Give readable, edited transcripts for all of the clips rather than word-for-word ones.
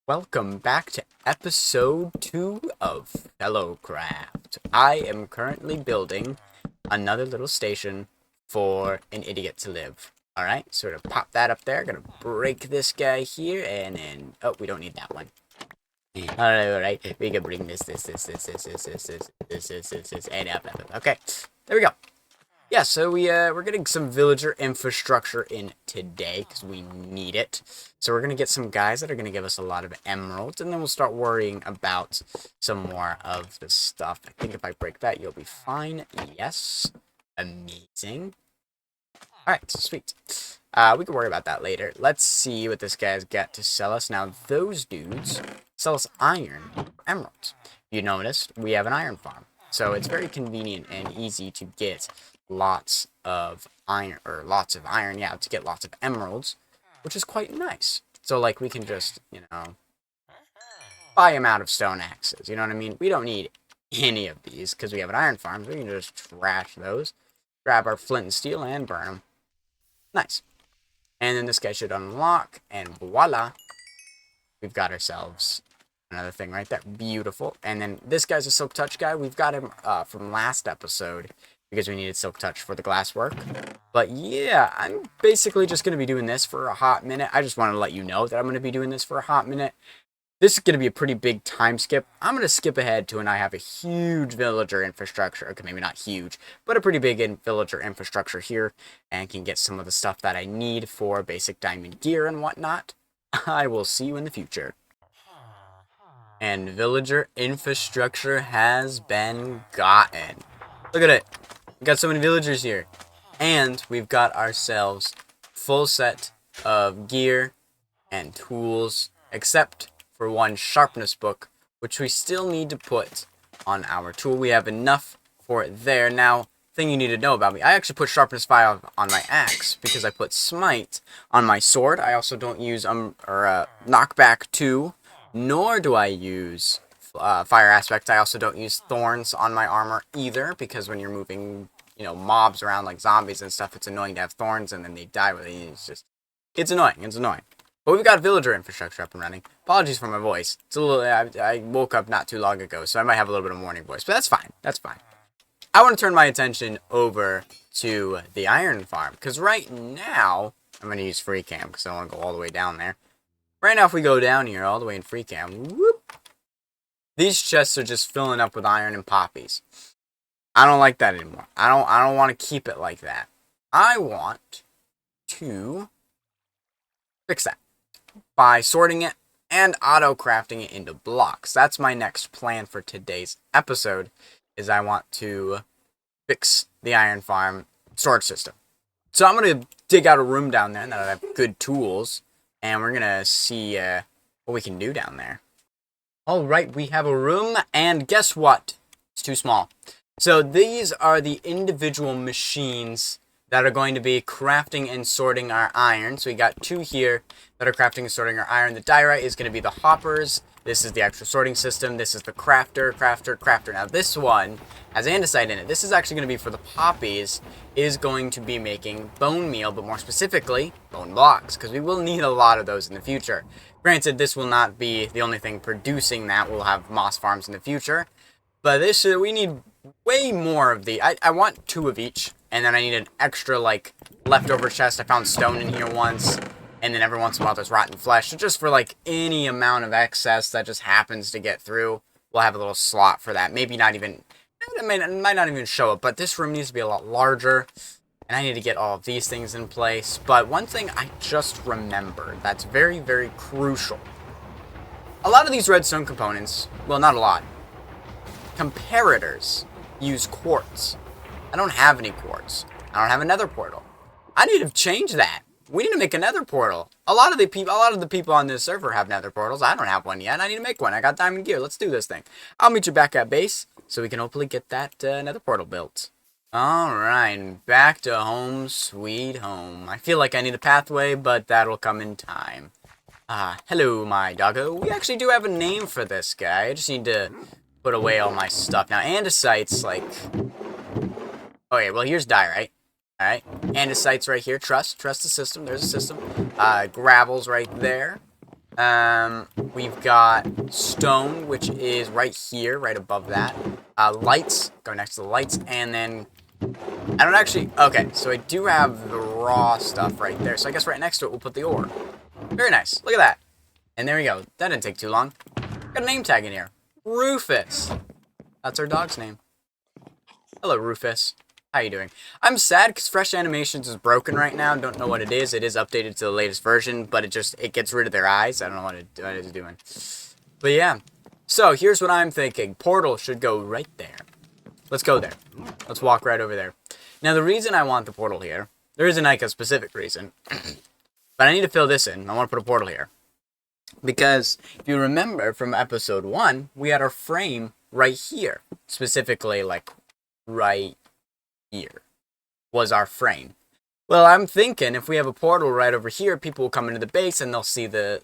Welcome back to episode 2 of Fellowcraft. I am currently building another little station for an idiot to live. Alright, so we're gonna pop that up there. Gonna break this guy here, and then... Oh, we don't need that one. Alright, we can bring this, and up. Okay, there we go. Yeah, so we're getting some villager infrastructure in today because we need it. So we're gonna get some guys that are gonna give us a lot of emeralds, and then we'll start worrying about some more of the stuff. I think if I break that, you'll be fine. Yes, amazing. All right, sweet. We can worry about that later. Let's see what this guy's got to sell us. Now, those dudes sell us iron or emeralds. You noticed we have an iron farm, so it's very convenient and easy to get lots of iron, yeah, to get lots of emeralds, which is quite nice. So, like, we can just, buy them out of stone axes, you know what I mean? We don't need any of these, because we have an iron farm, so we can just trash those, grab our flint and steel, and burn them. Nice. And then this guy should unlock, and voila, we've got ourselves another thing right there. Beautiful. And then this guy's a silk touch guy. We've got him from last episode, because we needed silk touch for the glass work. But yeah, I'm basically just going to be doing this for a hot minute. I just wanted to let you know that I'm going to be doing this for a hot minute. This is going to be a pretty big time skip. I'm going to skip ahead to when I have a huge villager infrastructure. Okay, maybe not huge, but a pretty big villager infrastructure here. And can get some of the stuff that I need for basic diamond gear and whatnot. I will see you in the future. And villager infrastructure has been gotten. Look at it. We got so many villagers here. And we've got ourselves full set of gear and tools, except for one sharpness book, which we still need to put on our tool. We have enough for it there. Now, thing you need to know about me, I actually put sharpness 5 on my axe because I put smite on my sword. I also don't use knockback 2, nor do I use fire aspect. I also don't use thorns on my armor either, because when you're moving, mobs around like zombies and stuff, it's annoying to have thorns and then they die with it. It's annoying. But we've got villager infrastructure up and running. Apologies for my voice. It's a little. I woke up not too long ago, so I might have a little bit of morning voice, but that's fine. I want to turn my attention over to the iron farm, because right now I'm going to use free cam because I don't want to go all the way down there. Right now, if we go down here all the way in free cam, whoop. These chests are just filling up with iron and poppies. I don't like that anymore. I don't want to keep it like that. I want to fix that by sorting it and auto-crafting it into blocks. That's my next plan for today's episode, is I want to fix the iron farm storage system. So I'm going to dig out a room down there that I have good tools, and we're going to see what we can do down there. Alright, we have a room, and guess what? It's too small. So these are the individual machines that are going to be crafting and sorting our iron. So we got 2 here that are crafting and sorting our iron. The diorite is going to be the hoppers. This is the actual sorting system. This is the crafter. Now this one has andesite in it. This is actually going to be for the poppies. It is going to be making bone meal, but more specifically, bone blocks, because we will need a lot of those in the future. Granted, this will not be the only thing producing that. We'll have moss farms in the future. But this, we need way more of the... I want 2 of each. And then I need an extra, leftover chest. I found stone in here once. And then every once in a while there's rotten flesh. So just for, any amount of excess that just happens to get through, we'll have a little slot for that. Maybe not even... It might not even show up. But this room needs to be a lot larger. And I need to get all of these things in place. But one thing I just remembered that's very, very crucial. A lot of these redstone components, well, not a lot, comparators use quartz. I don't have any quartz. I don't have a nether portal. I need to change that. We need to make a nether portal. A lot of the people on this server have nether portals. I don't have one yet. I need to make one. I got diamond gear. Let's do this thing. I'll meet you back at base so we can hopefully get that nether portal built. Alright, back to home sweet home. I feel like I need a pathway, but that'll come in time. Hello, my doggo. We actually do have a name for this guy. I just need to put away all my stuff. Now, andesite's okay, well, here's diorite. Alright, andesite's right here. Trust the system. There's a system. Gravel's right there. We've got stone, which is right here, right above that. Lights, go next to the lights, and then I don't actually... Okay, so I do have the raw stuff right there. So I guess right next to it, we'll put the ore. Very nice. Look at that. And there we go. That didn't take too long. Got a name tag in here. Rufus. That's our dog's name. Hello, Rufus. How you doing? I'm sad because Fresh Animations is broken right now. Don't know what it is. It is updated to the latest version, but it gets rid of their eyes. I don't know what it's doing. But yeah. So here's what I'm thinking. Portal should go right there. Let's go there. Let's walk right over there. Now, the reason I want the portal here, there isn't like a specific reason, but I need to fill this in. I want to put a portal here. Because if you remember from episode 1, we had our frame right here. Specifically, like, right here was our frame. Well, I'm thinking if we have a portal right over here, people will come into the base and they'll see the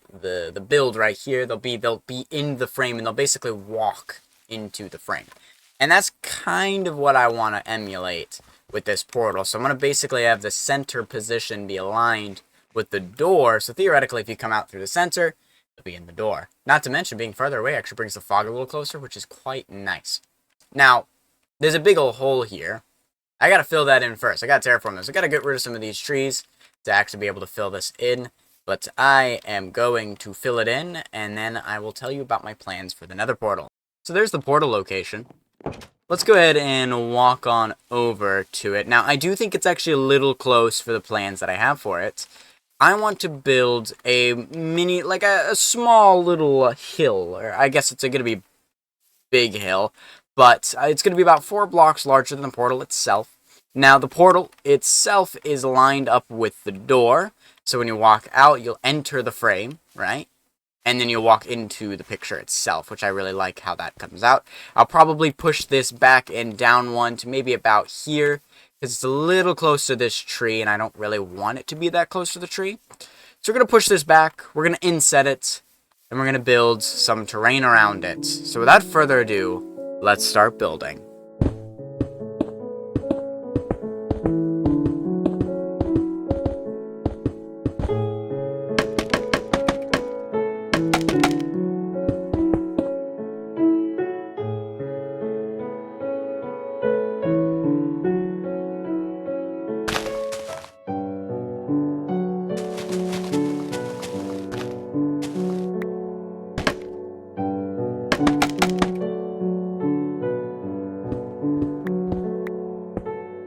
build right here. They'll be in the frame and they'll basically walk into the frame. And that's kind of what I want to emulate with this portal. So I'm going to basically have the center position be aligned with the door. So theoretically, if you come out through the center, it'll be in the door. Not to mention, being further away actually brings the fog a little closer, which is quite nice. Now, there's a big old hole here. I got to fill that in first. I got to terraform this. I got to get rid of some of these trees to actually be able to fill this in. But I am going to fill it in, and then I will tell you about my plans for the nether portal. So there's the portal location. Let's go ahead and walk on over to it. Now, I do think it's actually a little close for the plans that I have for it. I want to build a mini, like a small little hill, or I guess it's going to be big hill, but it's going to be about 4 blocks larger than the portal itself. Now, the portal itself is lined up with the door, so when you walk out, you'll enter the frame, right? And then you'll walk into the picture itself, which I really like how that comes out. I'll probably push this back and down one to maybe about here, because it's a little close to this tree, and I don't really want it to be that close to the tree. So we're going to push this back, we're going to inset it, and we're going to build some terrain around it. So without further ado, let's start building.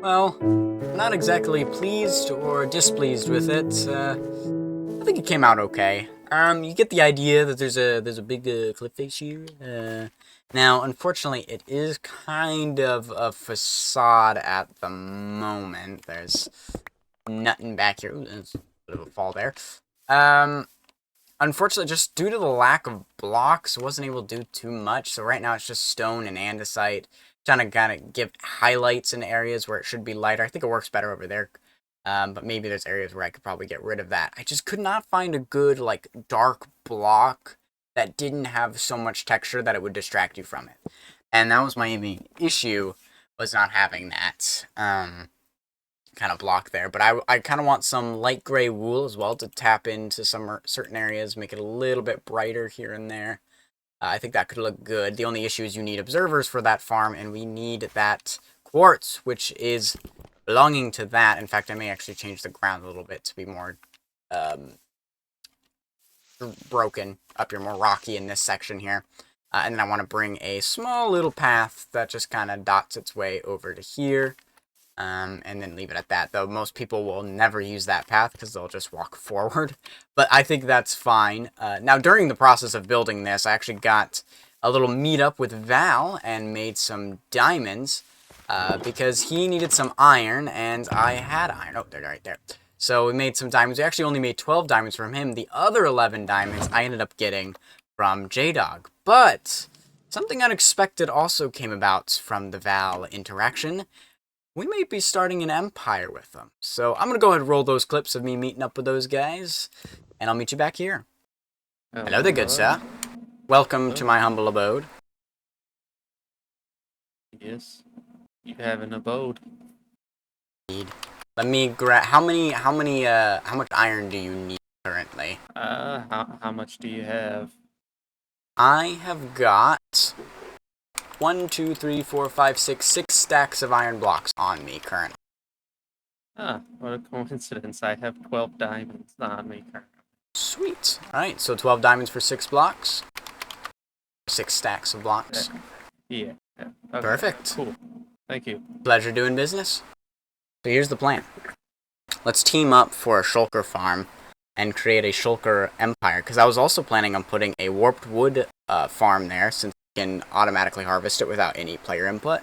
Well, not exactly pleased or displeased with it. I think it came out okay. You get the idea that there's a big cliff face here. Now, unfortunately, it is kind of a facade at the moment. There's nothing back here. Ooh, there's a bit of a fall there. Unfortunately, just due to the lack of blocks, wasn't able to do too much. So right now it's just stone and andesite. Trying to kind of give highlights in areas where it should be lighter. I think it works better over there. But maybe there's areas where I could probably get rid of that. I just could not find a good, like, dark block that didn't have so much texture that it would distract you from it. And that was my main issue, was not having that kind of block there. But I kind of want some light gray wool as well to tap into some certain areas, make it a little bit brighter here and there. I think that could look good. The only issue is you need observers for that farm, and we need that quartz, which is belonging to that. In fact, I may actually change the ground a little bit to be more broken up here, more rocky in this section here. And then I want to bring a small little path that just kind of dots its way over to here. And then leave it at that, though most people will never use that path because they'll just walk forward. But I think that's fine. Now, during the process of building this, I actually got a little meetup with Val and made some diamonds because he needed some iron and I had iron. Oh, they're right there. So we made some diamonds. We actually only made 12 diamonds from him. The other 11 diamonds I ended up getting from Duug. But something unexpected also came about from the Val interaction. We may be starting an empire with them. So I'm going to go ahead and roll those clips of me meeting up with those guys, and I'll meet you back here. Hello there, good sir. Welcome to my humble abode. Yes, you have an abode. Let me grab. How much iron do you need currently. How much do you have? I have got 1, 2, 3, 4, 5, 6 stacks of iron blocks on me currently. Ah, what a coincidence. I have 12 diamonds on me currently. Sweet. Alright, so 12 diamonds for 6 blocks. 6 stacks of blocks. Yeah. Okay. Perfect. Cool. Thank you. Pleasure doing business. So here's the plan. Let's team up for a shulker farm and create a shulker empire. Because I was also planning on putting a warped wood farm there, since you can automatically harvest it without any player input.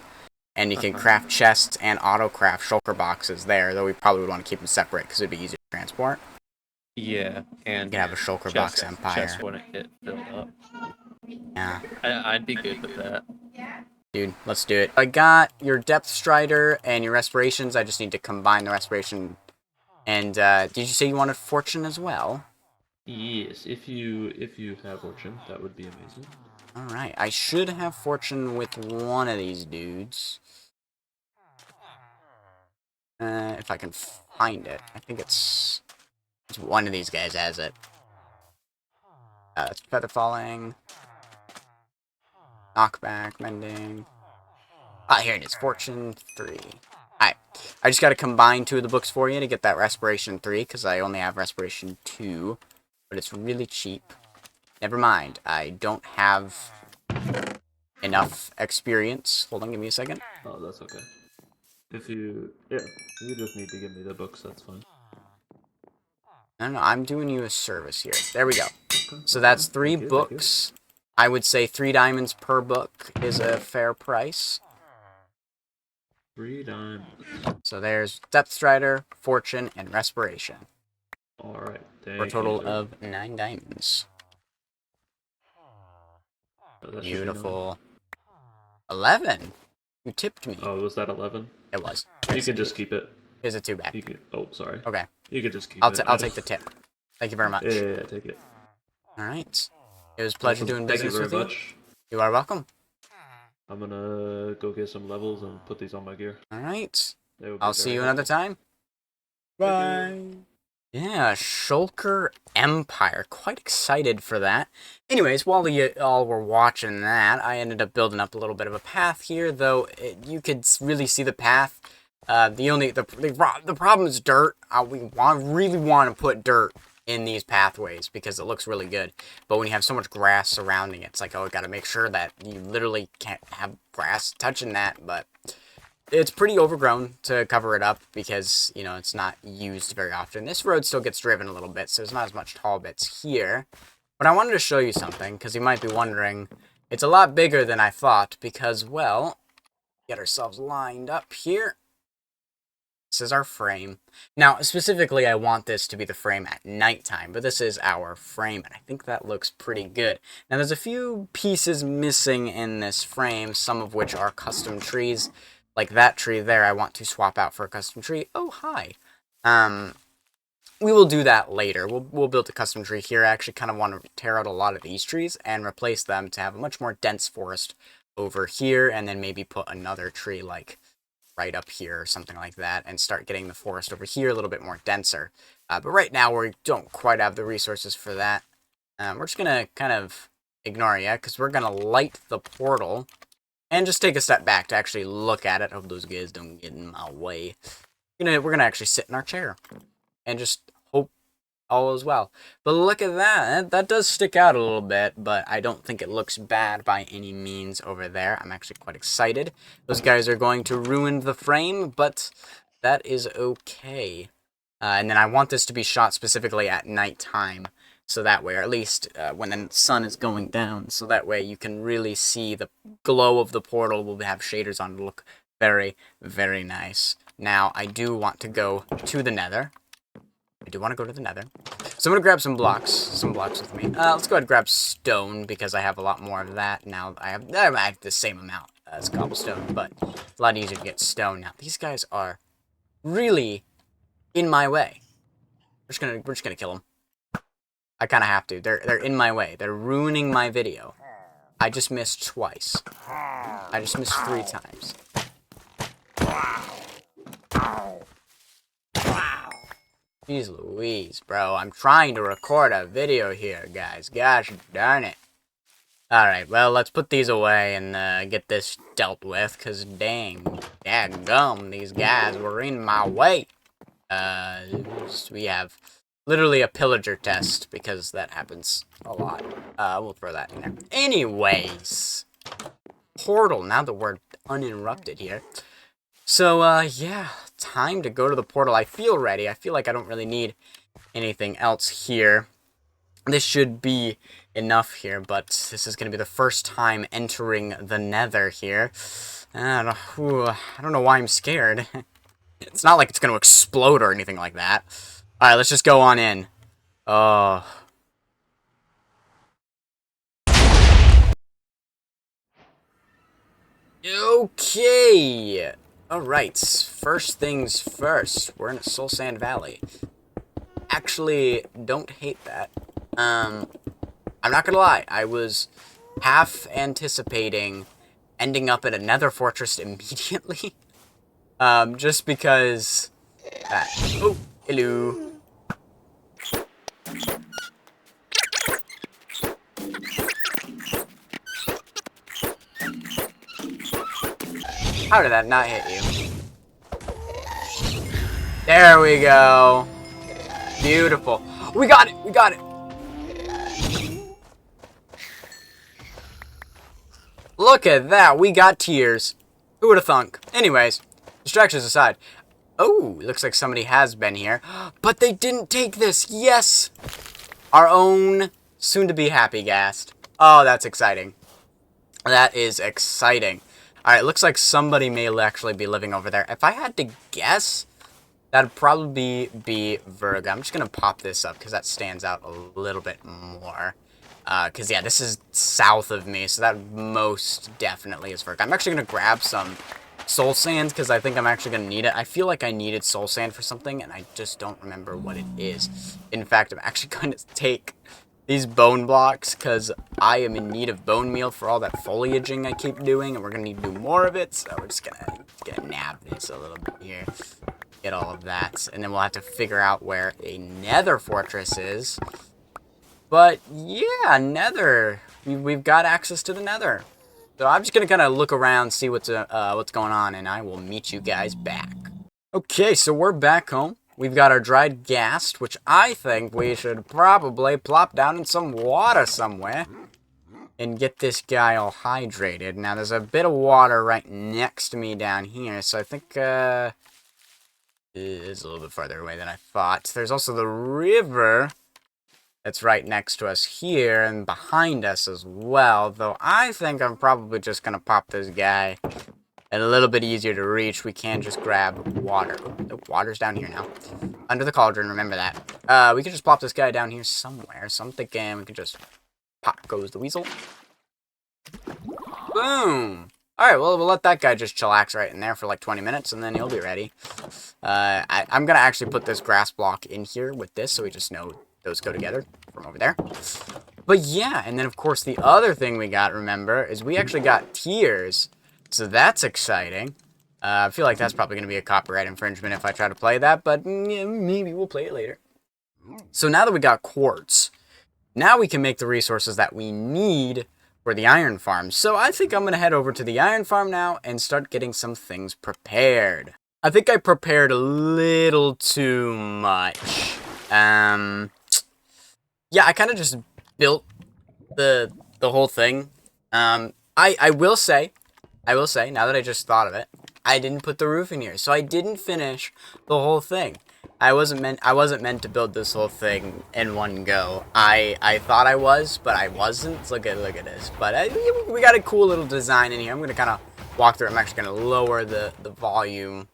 And you can craft chests and auto-craft shulker boxes there, though we probably would want to keep them separate because it would be easier to transport. Yeah, and You can have a shulker box empire. Chest wouldn't get filled up. Yeah. I'd be good with that. Dude, let's do it. I got your depth strider and your respirations. I just need to combine the respiration. And did you say you wanted fortune as well? Yes, if you have fortune, that would be amazing. Alright, I should have fortune with one of these dudes. If I can find it. I think it's one of these guys has it. It's feather falling. Knockback, mending. Ah, here it is. Fortune 3. Alright. I just gotta combine 2 of the books for you to get that respiration 3, because I only have respiration 2. But it's really cheap. Never mind. I don't have enough experience. Hold on, give me a second. Oh, that's okay. You just need to give me the books, that's fine. No, I'm doing you a service here. There we go. Okay. So that's 3 Thank you. books. I would say 3 diamonds per book is a fair price. 3 diamonds. So there's Depth Strider, Fortune, and Respiration. Alright, thank For a total you, of 9 diamonds. Oh, that should be Beautiful. 11! You tipped me. nine. Oh, was that 11? It was. You can just keep it. Here's a 2 back. You can. Oh, sorry. Okay. You can just keep I'll it. I'll take the tip. Thank you very much. Yeah, take it. Alright. It was a pleasure doing Thank you business very with you. much. You are welcome. I'm gonna go get some levels and put these on my gear. Alright. They would be I'll see very you another helpful. time. Thank you. Bye. Yeah, Shulker Empire. Quite excited for that. Anyways, while you all were watching that, I ended up building up a little bit of a path here, though you could really see the path. The problem is dirt. We really want to put dirt in these pathways because it looks really good. But when you have so much grass surrounding it, it's like, oh, I gotta make sure that you literally can't have grass touching that, but it's pretty overgrown to cover it up because, you know, it's not used very often. This road still gets driven a little bit, so there's not as much tall bits here. But I wanted to show you something, because you might be wondering, it's a lot bigger than I thought, because, well, get ourselves lined up here. This is our frame. Now, specifically, I want this to be the frame at nighttime, but this is our frame, and I think that looks pretty good. Now, there's a few pieces missing in this frame, some of which are custom trees. Like that tree there, I want to swap out for a custom tree. Oh, hi. We will do that later. We'll build a custom tree here. I actually kind of want to tear out a lot of these trees and replace them to have a much more dense forest over here, and then maybe put another tree like right up here or something like that, and start getting the forest over here a little bit more denser. But right now, we don't quite have the resources for that. We're just going to kind of ignore you, because we're going to light the portal and just take a step back to actually look at it. Hope those guys don't get in my way. We're gonna actually sit in our chair and just hope all is well. But look at that. That does stick out a little bit, but I don't think it looks bad by any means over there. I'm actually quite excited. Those guys are going to ruin the frame, but that is okay. And then I want this to be shot specifically at nighttime. So that way, or at least when the sun is going down, so that way you can really see the glow of the portal. Will have shaders on to look very, very nice. Now, I do want to go to the Nether. I do want to go to the Nether. So I'm going to grab some blocks with me. Let's go ahead and grab stone, because I have a lot more of that. Now, I have the same amount as cobblestone, but it's a lot easier to get stone. Now, these guys are really in my way. We're just gonna kill them. I kind of have to. They're in my way. They're ruining my video. I just missed twice. I just missed 3 times. Jeez Louise, bro. I'm trying to record a video here, guys. Gosh darn it. Alright, well, let's put these away and get this dealt with, because dang, dadgum, these guys were in my way. We have literally a pillager test, because that happens a lot. We'll throw that in there. Anyways, portal, now that we're uninterrupted here. So, yeah, time to go to the portal. I feel ready. I feel like I don't really need anything else here. This should be enough here, but this is going to be the first time entering the Nether here. I don't know why I'm scared. It's not like it's going to explode or anything like that. Alright, let's just go on in. Oh. Okay. Alright, first things first. We're in a Soul Sand Valley. Actually, don't hate that. I'm not gonna lie, I was half anticipating ending up at a Nether fortress immediately. Just because... oh, hello. How did that not hit you? There we go. Beautiful. We got it! We got it! Look at that! We got tears. Who would have thunk? Anyways, distractions aside. Oh, looks like somebody has been here. But they didn't take this! Yes! Our own soon-to-be Happy Ghast. Oh, that's exciting. That is exciting. Alright, looks like somebody may actually be living over there. If I had to guess, that'd probably be Virgo. I'm just going to pop this up because that stands out a little bit more. Because, yeah, this is south of me, so that most definitely is Virgo. I'm actually going to grab some soul sand because I think I'm actually going to need it. I feel like I needed soul sand for something, and I just don't remember what it is. In fact, I'm actually going to take these bone blocks because I am in need of bone meal for all that foliaging I keep doing, and we're going to need to do more of it, so we're just going to nab this a little bit here. Get all of that, and then we'll have to figure out where a Nether fortress is. But yeah, Nether. We've got access to the Nether. So I'm just gonna kind of look around, see what's going on, and I will meet you guys back. Okay, so we're back home. We've got our dried ghast, which I think we should probably plop down in some water somewhere and get this guy all hydrated. Now there's a bit of water right next to me down here, so I think it's a little bit farther away than I thought. There's also the river that's right next to us here and behind us as well, though I think I'm probably just going to pop this guy. And a little bit easier to reach, we can just grab water. The water's down here now. Under the cauldron, remember that. We could just plop this guy down here somewhere, so I'm thinking we could just... pop goes the weasel. Boom! Alright, well, we'll let that guy just chillax right in there for like 20 minutes, and then he'll be ready. I'm going to actually put this grass block in here with this, so we just know those go together from over there. But yeah, and then of course the other thing we got, remember, is we actually got tears. So that's exciting. I feel like that's probably going to be a copyright infringement if I try to play that, but yeah, maybe we'll play it later. So now that we got quartz, now we can make the resources that we need for the iron farm. So I think I'm going to head over to the iron farm now and start getting some things prepared. I think I prepared a little too much. Yeah, I kind of just built the whole thing. I will say, now that I just thought of it, I didn't put the roof in here, so I didn't finish the whole thing. I wasn't meant to build this whole thing in one go. I thought I was, but I wasn't. Look at this. But we got a cool little design in here. I'm gonna kind of walk through. I'm actually gonna lower the volume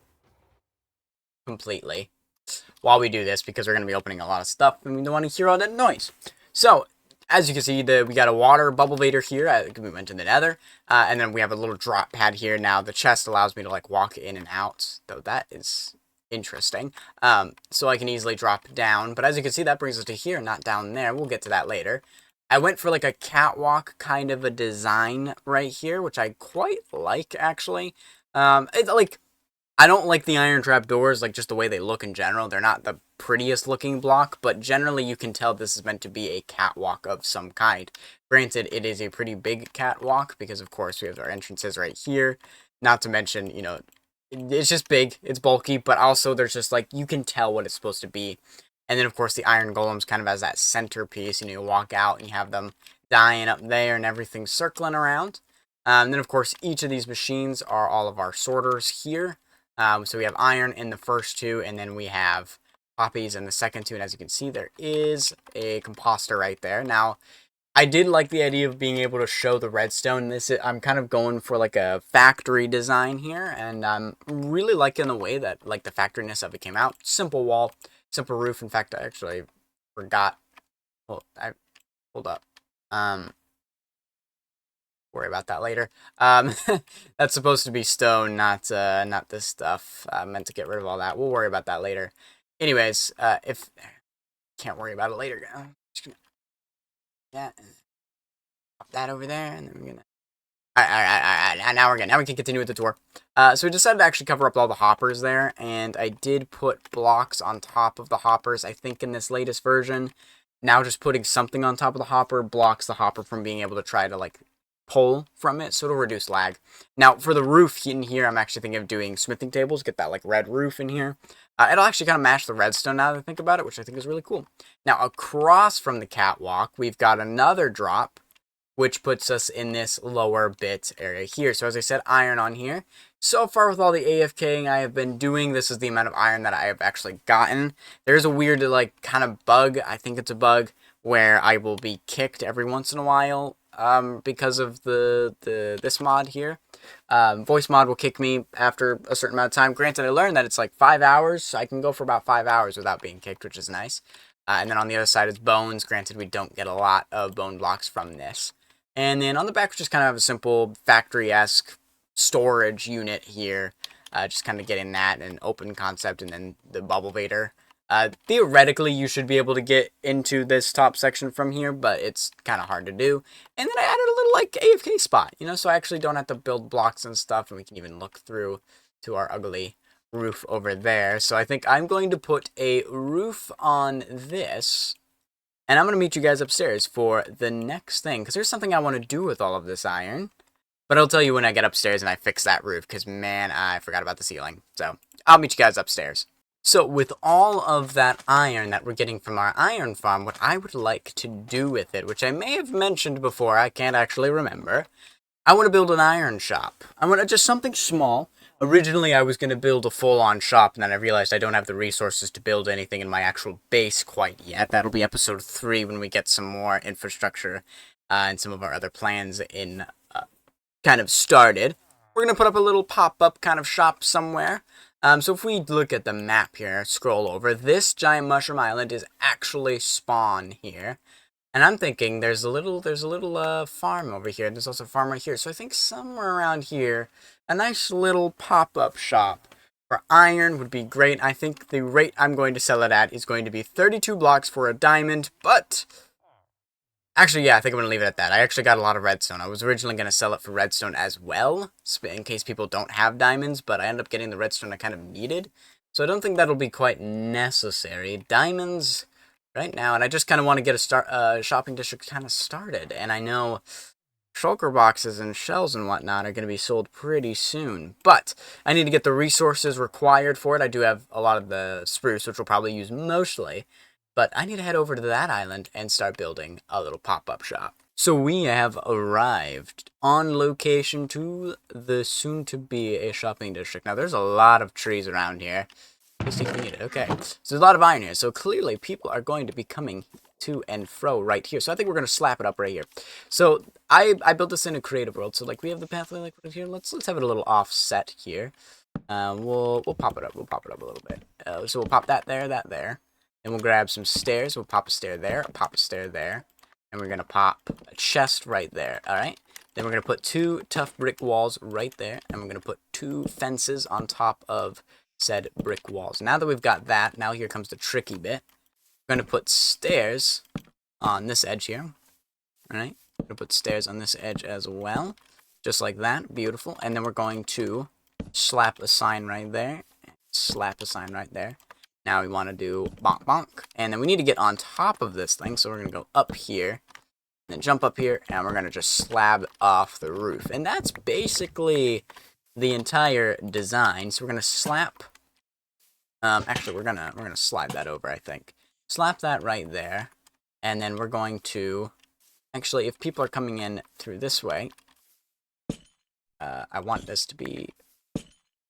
completely while we do this, because we're going to be opening a lot of stuff, and we don't want to hear all that noise. So, as you can see, we got a water bubble vader here. We went to the Nether, and then we have a little drop pad here. Now, the chest allows me to, like, walk in and out, though that is interesting. So I can easily drop down, but as you can see, that brings us to here, not down there. We'll get to that later. I went for, like, a catwalk kind of a design right here, which I quite like, actually. It's, like... I don't like the iron trap doors, like just the way they look in general. They're not the prettiest looking block, but generally you can tell this is meant to be a catwalk of some kind. Granted, it is a pretty big catwalk because, of course, we have our entrances right here. Not to mention, you know, it's just big, it's bulky, but also there's just like, you can tell what it's supposed to be. And then, of course, the iron golems kind of as that centerpiece. You know, you walk out and you have them dying up there and everything circling around. Then, of course, each of these machines are all of our sorters here. So we have iron in the first two, and then we have poppies in the second two. And as you can see, there is a composter right there. Now, I did like the idea of being able to show the redstone. I'm kind of going for like a factory design here, and I'm really liking the way that like the factoryness of it came out. Simple wall, simple roof. In fact, I actually forgot. Well, hold up. Worry about that later. That's supposed to be stone, not this stuff. I meant to get rid of all that. We'll worry about that later. Anyways, if can't worry about it later, just gonna pop that over there, and then we're gonna. All right. Now we're good. Now we can continue with the tour. So we decided to actually cover up all the hoppers there, and I did put blocks on top of the hoppers. I think in this latest version, now just putting something on top of the hopper blocks the hopper from being able to try to like pull from it, so it'll reduce lag. Now, for the roof in here, I'm actually thinking of doing smithing tables, get that like red roof in here. It'll actually kind of match the redstone now that I think about it, which I think is really cool. Now, across from the catwalk, we've got another drop, which puts us in this lower bit area here. So as I said, iron on here. So far with all the AFKing I have been doing, this is the amount of iron that I have actually gotten. There's a weird like kind of bug, I think it's a bug, where I will be kicked every once in a while. Because of this mod here. Voice mod will kick me after a certain amount of time. Granted, I learned that it's like 5 hours, so I can go for about 5 hours without being kicked, which is nice. And then on the other side is bones. Granted, we don't get a lot of bone blocks from this. And then on the back, we just kind of have a simple factory-esque storage unit here. Just kind of getting that and open concept, and then the bubble vader. Theoretically, you should be able to get into this top section from here, but it's kind of hard to do. And then I added a little, like, AFK spot, you know, so I actually don't have to build blocks and stuff, and we can even look through to our ugly roof over there. So I think I'm going to put a roof on this, and I'm going to meet you guys upstairs for the next thing, because there's something I want to do with all of this iron. But I'll tell you when I get upstairs and I fix that roof, because, man, I forgot about the ceiling. So I'll meet you guys upstairs. So with all of that iron that we're getting from our iron farm, what I would like to do with it, which I may have mentioned before, I can't actually remember, I want to build an iron shop. I want to just something small. Originally, I was going to build a full-on shop, and then I realized I don't have the resources to build anything in my actual base quite yet. That'll be episode 3 when we get some more infrastructure and some of our other plans in kind of started. We're going to put up a little pop-up kind of shop somewhere. So if we look at the map here, scroll over, this giant mushroom island is actually spawn here. And I'm thinking there's a little farm over here. There's also a farm right here. So I think somewhere around here, a nice little pop-up shop for iron would be great. I think the rate I'm going to sell it at is going to be 32 blocks for a diamond, but actually, yeah, I think I'm going to leave it at that. I actually got a lot of redstone. I was originally going to sell it for redstone as well, in case people don't have diamonds, but I ended up getting the redstone I kind of needed. So I don't think that'll be quite necessary. Diamonds right now, and I just kind of want to get a shopping district kind of started. And I know shulker boxes and shells and whatnot are going to be sold pretty soon. But I need to get the resources required for it. I do have a lot of the spruce, which we'll probably use mostly. But I need to head over to that island and start building a little pop-up shop. So we have arrived on location to the soon-to-be a shopping district. Now, there's a lot of trees around here. Okay, so there's a lot of iron here. So clearly, people are going to be coming to and fro right here. So I think we're going to slap it up right here. So I built this in a creative world. So like we have the pathway like right here. Let's have it a little offset here. We'll pop it up. We'll pop it up a little bit. So we'll pop that there. And we'll grab some stairs. We'll pop a stair there, pop a stair there. And we're going to pop a chest right there, alright? Then we're going to put 2 tough brick walls right there. And we're going to put 2 fences on top of said brick walls. Now that we've got that, now here comes the tricky bit. We're going to put stairs on this edge here. Alright? We're going to put stairs on this edge as well. Just like that. Beautiful. And then we're going to slap a sign right there, slap a sign right there. Now we want to do bonk bonk, and then we need to get on top of this thing, so we're going to go up here, and then jump up here, and we're going to just slab off the roof. And that's basically the entire design. So we're going to slap, actually we're gonna slide that over, I think. Slap that right there, and then we're going to, actually if people are coming in through this way, I want this to be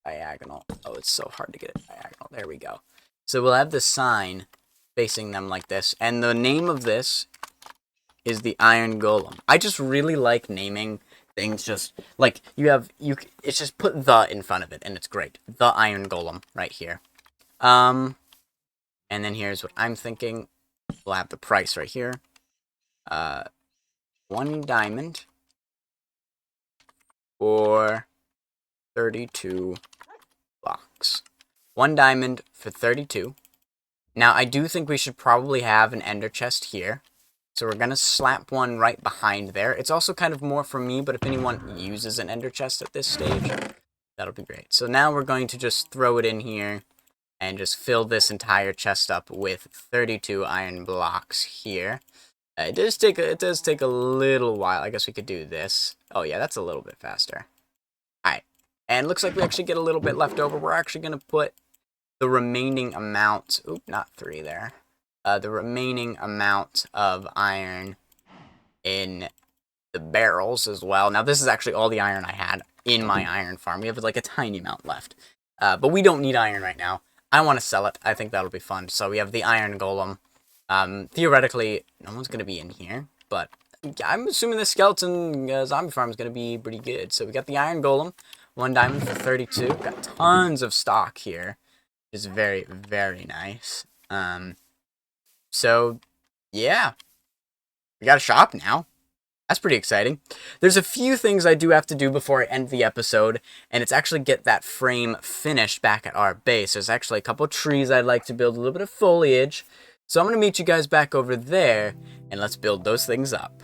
diagonal. Oh, it's so hard to get it diagonal. There we go. So we'll have the sign facing them like this, and the name of this is the Iron Golem. I just really like naming things, just like it's just put the in front of it, and it's great. The Iron Golem right here. And then here's what I'm thinking. We'll have the price right here. 1 diamond or 32 blocks. 1 diamond for 32. Now, I do think we should probably have an ender chest here. So we're going to slap one right behind there. It's also kind of more for me, but if anyone uses an ender chest at this stage, that'll be great. So now we're going to just throw it in here and just fill this entire chest up with 32 iron blocks here. It does take a little while. I guess we could do this. Oh yeah, that's a little bit faster. Alright. And looks like we actually get a little bit left over. We're actually going to put the remaining amount... Oop, not 3 there. The remaining amount of iron in the barrels as well. Now, this is actually all the iron I had in my iron farm. We have like a tiny amount left. But we don't need iron right now. I want to sell it. I think that'll be fun. So we have the Iron Golem. Theoretically, no one's going to be in here, but I'm assuming the skeleton zombie farm is going to be pretty good. So we got the Iron Golem, 1 diamond for 32. Got tons of stock here, which is very, very nice. So, yeah, we got a shop now. That's pretty exciting. There's a few things I do have to do before I end the episode, and it's actually get that frame finished back at our base. There's actually a couple trees I'd like to build, a little bit of foliage. So I'm going to meet you guys back over there, and let's build those things up.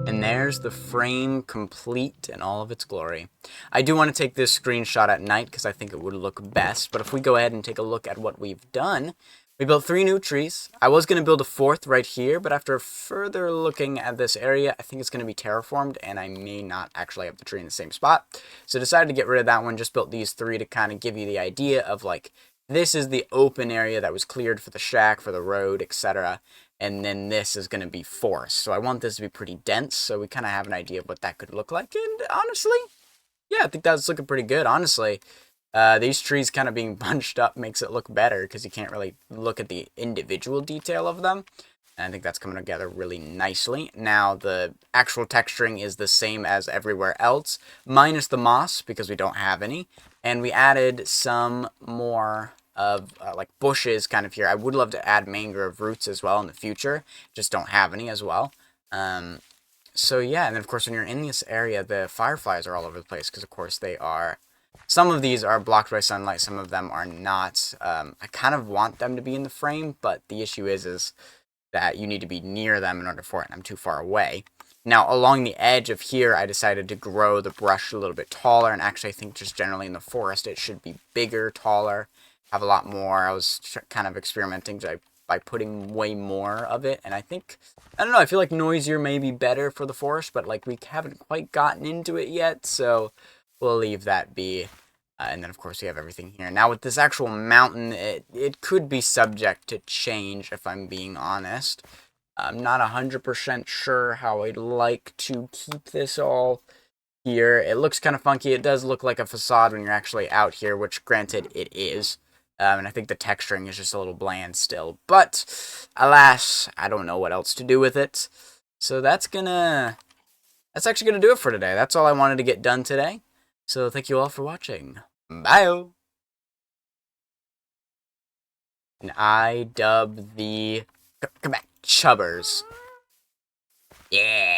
And there's the frame complete in all of its glory. I do want to take this screenshot at night because I think it would look best. But if we go ahead and take a look at what we've done, we built 3 new trees. I was going to build a 4th right here, but after further looking at this area, I think it's going to be terraformed, and I may not actually have the tree in the same spot. So I decided to get rid of that one, just built these 3 to kind of give you the idea of, like, this is the open area that was cleared for the shack, for the road, etc., and then this is going to be forest. So I want this to be pretty dense, so we kind of have an idea of what that could look like. And honestly, yeah, I think that's looking pretty good. Honestly, these trees kind of being bunched up makes it look better because you can't really look at the individual detail of them. And I think that's coming together really nicely. Now, the actual texturing is the same as everywhere else, minus the moss because we don't have any. And we added some more of like bushes kind of here. I would love to add mangrove roots as well in the future. Just don't have any as well. So yeah, and then of course when you're in this area, the fireflies are all over the place because of course they are. Some of these are blocked by sunlight, some of them are not. I kind of want them to be in the frame, but the issue is that you need to be near them in order for it, and I'm too far away. Now, along the edge of here, I decided to grow the brush a little bit taller, and actually I think just generally in the forest it should be bigger, taller, have a lot more. I was kind of experimenting by putting way more of it, and I think, I don't know, I feel like noisier may be better for the forest, but like we haven't quite gotten into it yet, so we'll leave that be. And then, of course, we have everything here. Now, with this actual mountain, it could be subject to change, if I'm being honest. I'm not 100% sure how I'd like to keep this all here. It looks kind of funky. It does look like a facade when you're actually out here, which, granted, it is. And I think the texturing is just a little bland still. But, alas, I don't know what else to do with it. So that's actually gonna do it for today. That's all I wanted to get done today. So thank you all for watching. Bye! And I dub the... Come back, chubbers. Yeah!